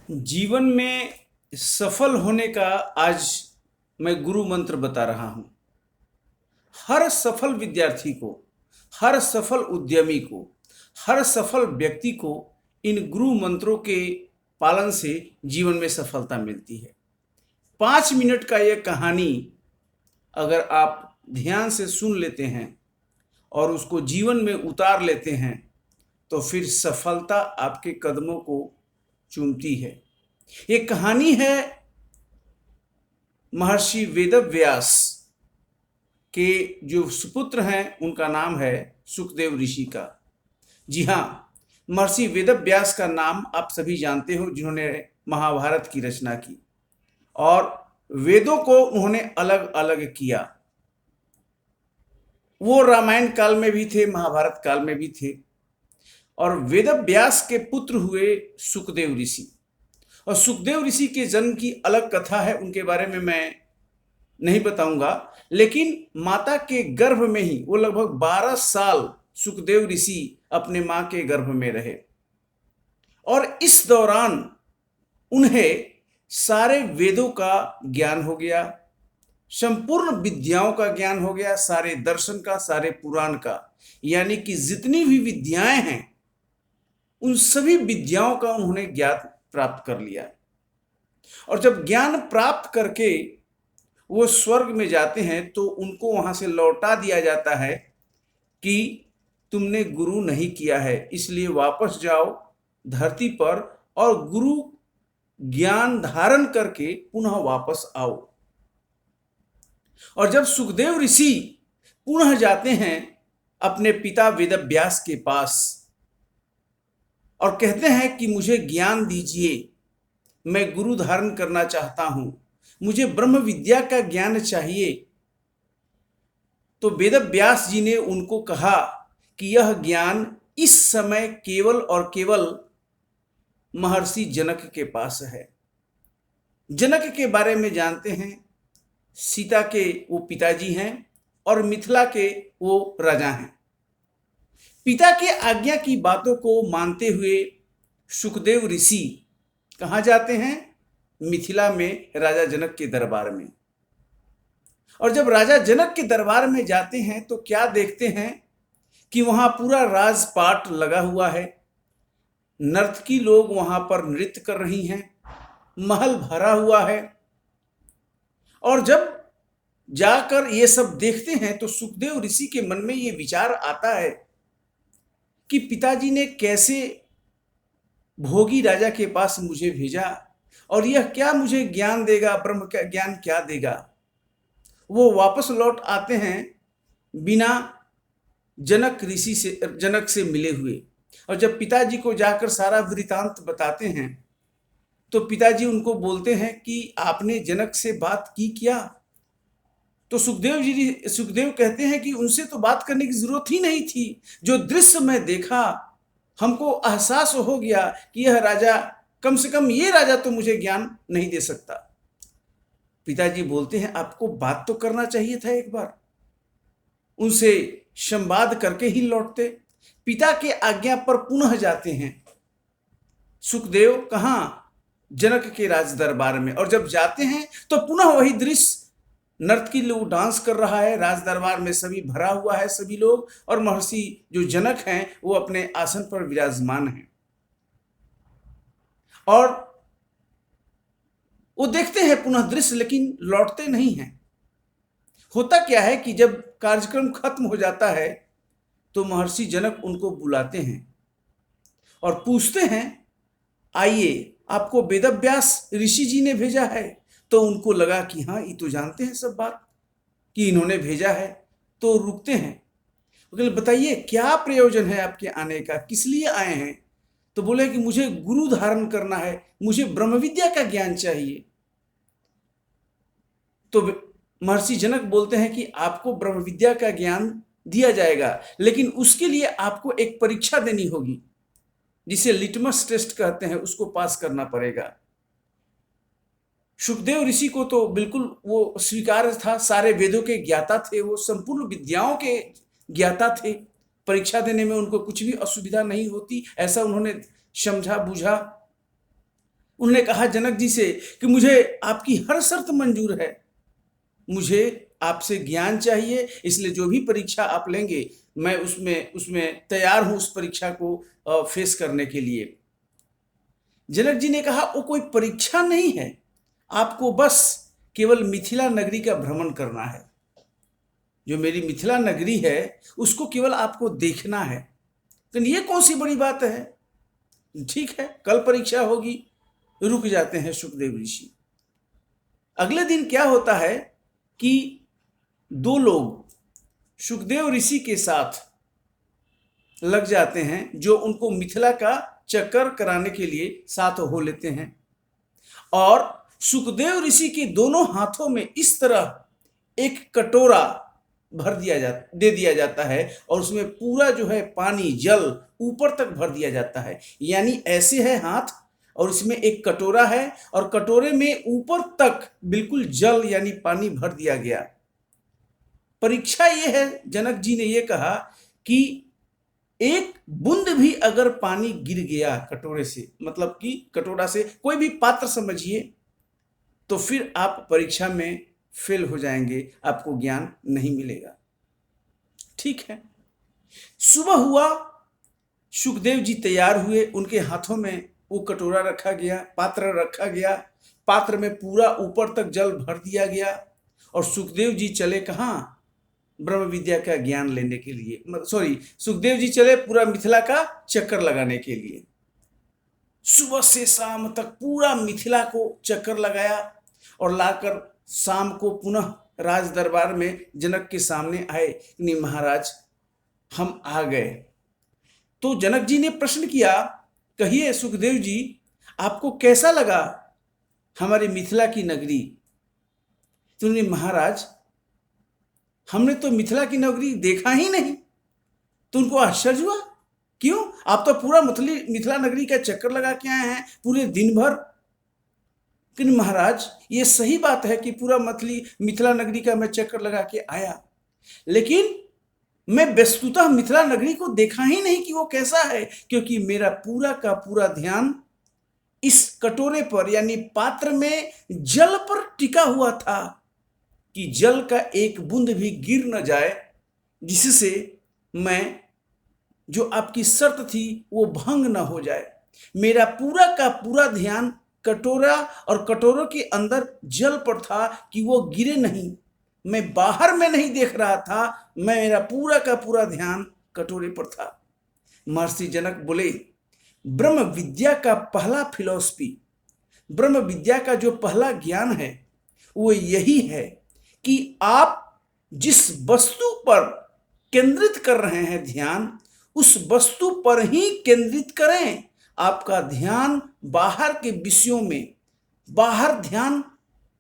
जीवन में सफल होने का आज मैं गुरु मंत्र बता रहा हूं। हर सफल विद्यार्थी को, हर सफल उद्यमी को, हर सफल व्यक्ति को इन गुरु मंत्रों के पालन से जीवन में सफलता मिलती है। 5 मिनट का यह कहानी अगर आप ध्यान से सुन लेते हैं और उसको जीवन में उतार लेते हैं तो फिर सफलता आपके कदमों को चूमती है। ये कहानी है महर्षि वेदव्यास के जो सुपुत्र हैं, उनका नाम है सुखदेव ऋषि का। जी हाँ, महर्षि वेदव्यास का नाम आप सभी जानते हो, जिन्होंने महाभारत की रचना की और वेदों को उन्होंने अलग अलग किया। वो रामायण काल में भी थे, महाभारत काल में भी थे। और वेदव्यास के पुत्र हुए सुखदेव ऋषि। और सुखदेव ऋषि के जन्म की अलग कथा है, उनके बारे में मैं नहीं बताऊंगा। लेकिन माता के गर्भ में ही वो लगभग 12 साल सुखदेव ऋषि अपने मां के गर्भ में रहे। और इस दौरान उन्हें सारे वेदों का ज्ञान हो गया, संपूर्ण विद्याओं का ज्ञान हो गया, सारे दर्शन का, सारे पुराण का, यानी कि जितनी भी विद्याएं हैं उन सभी विद्याओं का उन्होंने ज्ञान प्राप्त कर लिया। और जब ज्ञान प्राप्त करके वो स्वर्ग में जाते हैं तो उनको वहां से लौटा दिया जाता है कि तुमने गुरु नहीं किया है, इसलिए वापस जाओ धरती पर और गुरु ज्ञान धारण करके पुनः वापस आओ। और जब सुखदेव ऋषि पुनः जाते हैं अपने पिता वेदव्यास के पास और कहते हैं कि मुझे ज्ञान दीजिए, मैं गुरु धारण करना चाहता हूं, मुझे ब्रह्म विद्या का ज्ञान चाहिए, तो वेदव्यास जी ने उनको कहा कि यह ज्ञान इस समय केवल और केवल महर्षि जनक के पास है। जनक के बारे में जानते हैं, सीता के वो पिताजी हैं और मिथिला के वो राजा हैं। पिता के आज्ञा की बातों को मानते हुए सुखदेव ऋषि कहाँ जाते हैं? मिथिला में राजा जनक के दरबार में। और जब राजा जनक के दरबार में जाते हैं तो क्या देखते हैं कि वहां पूरा राजपाट लगा हुआ है, नर्तकी लोग वहां पर नृत्य कर रही हैं, महल भरा हुआ है। और जब जाकर ये सब देखते हैं तो सुखदेव ऋषि के मन में ये विचार आता है कि पिताजी ने कैसे भोगी राजा के पास मुझे भेजा और यह क्या मुझे ज्ञान देगा, ब्रह्म का ज्ञान क्या देगा। वो वापस लौट आते हैं बिना जनक से मिले हुए। और जब पिताजी को जाकर सारा वृतांत बताते हैं तो पिताजी उनको बोलते हैं कि आपने जनक से बात की क्या? तो सुखदेव कहते हैं कि उनसे तो बात करने की जरूरत ही नहीं थी। जो दृश्य मैं देखा, हमको एहसास हो गया कि यह राजा, कम से कम ये राजा तो मुझे ज्ञान नहीं दे सकता। पिताजी बोलते हैं आपको बात तो करना चाहिए था एक बार, उनसे संवाद करके ही लौटते। पिता के आज्ञा पर पुनः जाते हैं सुखदेव, कहां? जनक के राज दरबार में। और जब जाते हैं तो पुनः वही दृश्य, नर्तकी लोग डांस कर रहा है, राज दरबार में सभी भरा हुआ है सभी लोग, और महर्षि जो जनक हैं वो अपने आसन पर विराजमान हैं। और वो देखते हैं पुनः दृश्य, लेकिन लौटते नहीं हैं। होता क्या है कि जब कार्यक्रम खत्म हो जाता है तो महर्षि जनक उनको बुलाते हैं और पूछते हैं, आइए, आपको वेदव्यास ऋषि जी ने भेजा है। तो उनको लगा कि हाँ, ये तो जानते हैं सब बात कि इन्होंने भेजा है। तो रुकते हैं, बोले बताइए क्या प्रयोजन है आपके आने का, किस लिए आए हैं? तो बोले कि मुझे गुरु धारण करना है, मुझे ब्रह्म विद्या का ज्ञान चाहिए। तो महर्षि जनक बोलते हैं कि आपको ब्रह्म विद्या का ज्ञान दिया जाएगा, लेकिन उसके लिए आपको एक परीक्षा देनी होगी, जिसे लिटमस टेस्ट कहते हैं, उसको पास करना पड़ेगा। सुखदेव ऋषि को तो बिल्कुल वो स्वीकार था, सारे वेदों के ज्ञाता थे, वो संपूर्ण विद्याओं के ज्ञाता थे, परीक्षा देने में उनको कुछ भी असुविधा नहीं होती, ऐसा उन्होंने समझा बूझा। उन्होंने कहा जनक जी से कि मुझे आपकी हर शर्त मंजूर है, मुझे आपसे ज्ञान चाहिए, इसलिए जो भी परीक्षा आप लेंगे मैं उसमें तैयार हूं उस परीक्षा को फेस करने के लिए। जनक जी ने कहा वो कोई परीक्षा नहीं है, आपको बस केवल मिथिला नगरी का भ्रमण करना है। जो मेरी मिथिला नगरी है उसको केवल आपको देखना है। तो ये कौन सी बड़ी बात है, ठीक है कल परीक्षा होगी। रुक जाते हैं सुखदेव ऋषि। अगले दिन क्या होता है कि दो लोग सुखदेव ऋषि के साथ लग जाते हैं, जो उनको मिथिला का चक्कर कराने के लिए साथ हो लेते हैं। और सुखदेव ऋषि के दोनों हाथों में इस तरह एक कटोरा दे दिया जाता है और उसमें पूरा जो है पानी जल ऊपर तक भर दिया जाता है। यानी ऐसे है हाथ और इसमें एक कटोरा है और कटोरे में ऊपर तक बिल्कुल जल यानी पानी भर दिया गया। परीक्षा ये है, जनक जी ने ये कहा कि एक बूंद भी अगर पानी गिर गया कटोरे से, मतलब कि कटोरा से कोई भी पात्र समझिए, तो फिर आप परीक्षा में फेल हो जाएंगे, आपको ज्ञान नहीं मिलेगा। ठीक है, सुबह हुआ, सुखदेव जी तैयार हुए, उनके हाथों में वो कटोरा रखा गया, पात्र रखा गया, पात्र में पूरा ऊपर तक जल भर दिया गया और सुखदेव जी चले कहाँ, ब्रह्म विद्या का ज्ञान लेने के लिए, सुखदेव जी चले पूरा मिथिला का चक्कर लगाने के लिए। सुबह से शाम तक पूरा मिथिला को चक्कर लगाया और लाकर शाम को पुनः राज दरबार में जनक के सामने आए। नहीं महाराज हम आ गए। तो जनक जी ने प्रश्न किया, कहिए सुखदेव जी आपको कैसा लगा हमारी मिथिला की नगरी? तो नहीं महाराज हमने तो मिथिला की नगरी देखा ही नहीं। तो उनको आश्चर्य हुआ, क्यों, आप तो पूरा मिथिला नगरी का चक्कर लगा के आए हैं पूरे दिन भर। कि महाराज ये सही बात है कि पूरा मिथिला नगरी का मैं चक्कर लगा के आया, लेकिन मैं वस्तुतः मिथिला नगरी को देखा ही नहीं कि वो कैसा है, क्योंकि मेरा पूरा का पूरा ध्यान इस कटोरे पर यानी पात्र में जल पर टिका हुआ था कि जल का एक बूंद भी गिर न जाए, जिससे मैं जो आपकी शर्त थी वो भंग न हो जाए। मेरा पूरा का पूरा ध्यान कटोरा और कटोरों के अंदर जल पर था कि वो गिरे नहीं। मैं बाहर में नहीं देख रहा था, मेरा पूरा का पूरा ध्यान कटोरे पर था। महर्षि जनक बोले, ब्रह्म विद्या का पहला फिलॉसफी, ब्रह्म विद्या का जो पहला ज्ञान है वो यही है कि आप जिस वस्तु पर केंद्रित कर रहे हैं ध्यान, उस वस्तु पर ही केंद्रित करें। आपका ध्यान बाहर के विषयों में, बाहर ध्यान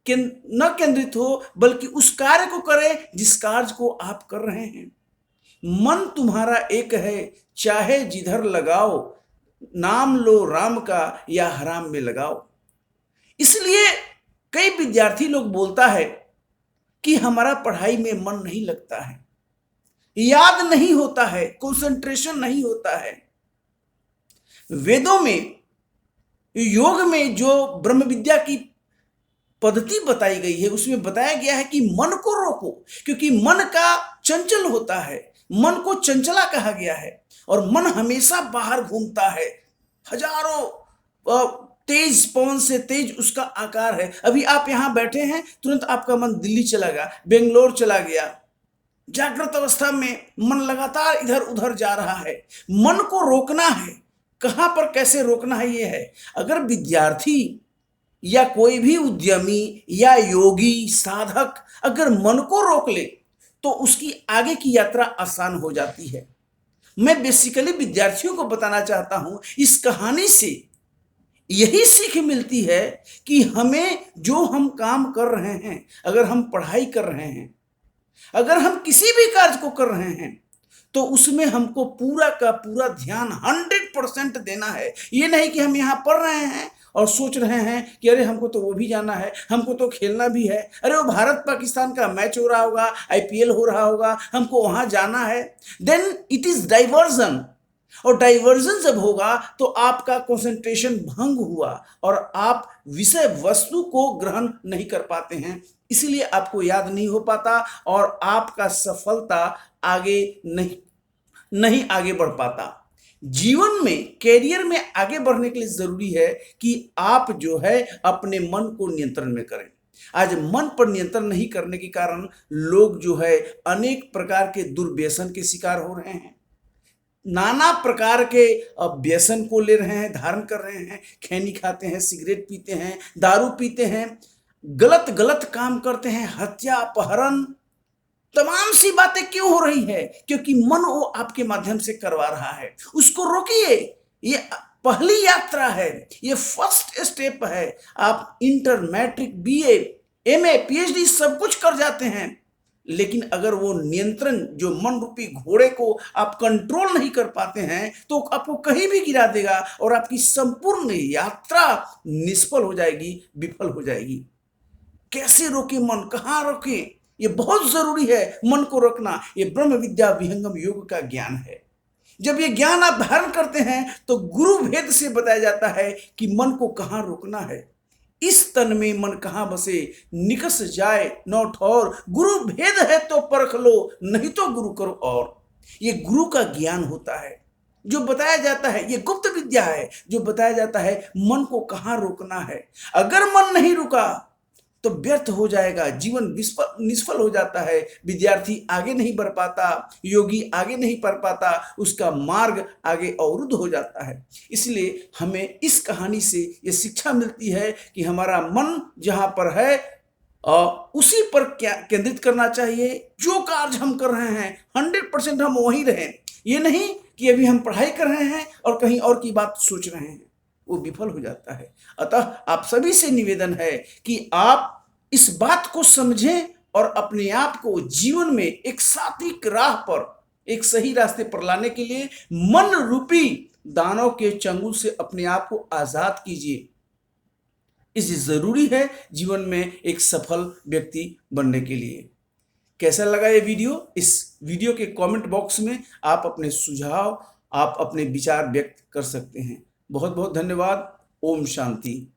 न केंद्रित हो, बल्कि उस कार्य को करें जिस कार्य को आप कर रहे हैं। मन तुम्हारा एक है, चाहे जिधर लगाओ, नाम लो राम का या हराम में लगाओ। इसलिए कई विद्यार्थी लोग बोलता है कि हमारा पढ़ाई में मन नहीं लगता है, याद नहीं होता है, कंसंट्रेशन नहीं होता है। वेदों में, योग में जो ब्रह्म विद्या की पद्धति बताई गई है उसमें बताया गया है कि मन को रोको, क्योंकि मन का चंचल होता है, मन को चंचला कहा गया है और मन हमेशा बाहर घूमता है। हजारों तेज पवन से तेज उसका आकार है। अभी आप यहां बैठे हैं, तुरंत आपका मन दिल्ली चला गया, बेंगलोर चला गया। जागृत अवस्था में मन लगातार इधर उधर जा रहा है। मन को रोकना है, कहां पर कैसे रोकना है ये है। अगर विद्यार्थी या कोई भी उद्यमी या योगी साधक अगर मन को रोक ले तो उसकी आगे की यात्रा आसान हो जाती है। मैं बेसिकली विद्यार्थियों को बताना चाहता हूं, इस कहानी से यही सीख मिलती है कि हमें जो हम काम कर रहे हैं, अगर हम पढ़ाई कर रहे हैं, अगर हम किसी भी कार्य को कर रहे हैं, तो उसमें हमको पूरा का पूरा ध्यान 100% देना है। ये नहीं कि हम यहाँ पढ़ रहे हैं और सोच रहे हैं कि अरे हमको तो वो भी जाना है, हमको तो खेलना भी है, अरे वो भारत पाकिस्तान का मैच हो रहा होगा, IPL हो रहा होगा, हमको वहां जाना है। Then it is diversion. और डाइवर्जन जब होगा तो आपका कंसंट्रेशन भंग हुआ और आप विषय वस्तु को ग्रहण नहीं कर पाते हैं, इसलिए आपको याद नहीं हो पाता और आपका सफलता आगे नहीं आगे बढ़ पाता। जीवन में, कैरियर में आगे बढ़ने के लिए जरूरी है कि आप जो है अपने मन को नियंत्रण में करें। आज मन पर नियंत्रण नहीं करने के कारण लोग जो है अनेक प्रकार के दुर्व्यसन के शिकार हो रहे हैं, नाना प्रकार के व्यसन को ले रहे हैं, धारण कर रहे हैं, खैनी खाते हैं, सिगरेट पीते हैं, दारू पीते हैं, गलत गलत काम करते हैं, हत्या, अपहरण, तमाम सी बातें क्यों हो रही है? क्योंकि मन वो आपके माध्यम से करवा रहा है। उसको रोकिए। ये पहली यात्रा है, ये फर्स्ट स्टेप है। आप inter, matric, BA, MA, PhD सब कुछ कर जाते हैं, लेकिन अगर वो नियंत्रण, जो मन रूपी घोड़े को आप कंट्रोल नहीं कर पाते हैं, तो आपको कहीं भी गिरा देगा और आपकी संपूर्ण यात्रा निष्फल हो जाएगी, विफल हो जाएगी। कैसे रोके मन, कहाँ रोके? ये बहुत जरूरी है मन को रोकना। ये ब्रह्म विद्या विहंगम योग का ज्ञान है। जब ये ज्ञान आप धारण करते हैं तो गुरु भेद से बताया जाता है कि मन को कहाँ रोकना है। इस तन में मन कहाँ बसे, निकस जाए नौ ठौर, गुरु भेद है तो परख लो, नहीं तो गुरु करो और। ये गुरु का ज्ञान होता है जो बताया जाता है, ये गुप्त विद्या है जो बताया जाता है मन को कहाँ रोकना है। अगर मन नहीं रुका तो व्यर्थ हो जाएगा, जीवन निष्फल हो जाता है, विद्यार्थी आगे नहीं बढ़ पाता, योगी आगे नहीं बढ़ पाता, उसका मार्ग आगे अवरुद्ध हो जाता है। इसलिए हमें इस कहानी से ये शिक्षा मिलती है कि हमारा मन जहाँ पर है उसी पर केंद्रित करना चाहिए। जो कार्य हम कर रहे हैं 100% हम वहीं रहें। ये नहीं कि अभी हम पढ़ाई कर रहे हैं और कहीं और की बात सोच रहे हैं, वो विफल हो जाता है। अतः आप सभी से निवेदन है कि आप इस बात को समझें और अपने आप को जीवन में एक सात्विक राह पर, एक सही रास्ते पर लाने के लिए मन रूपी दानव के चंगुल से अपने आप को आजाद कीजिए। इसे जरूरी है जीवन में एक सफल व्यक्ति बनने के लिए। कैसा लगा ये वीडियो? इस वीडियो के कमेंट बॉक्स में आप अपने सुझाव, आप अपने विचार व्यक्त कर सकते हैं। बहुत बहुत धन्यवाद। ओम शांति।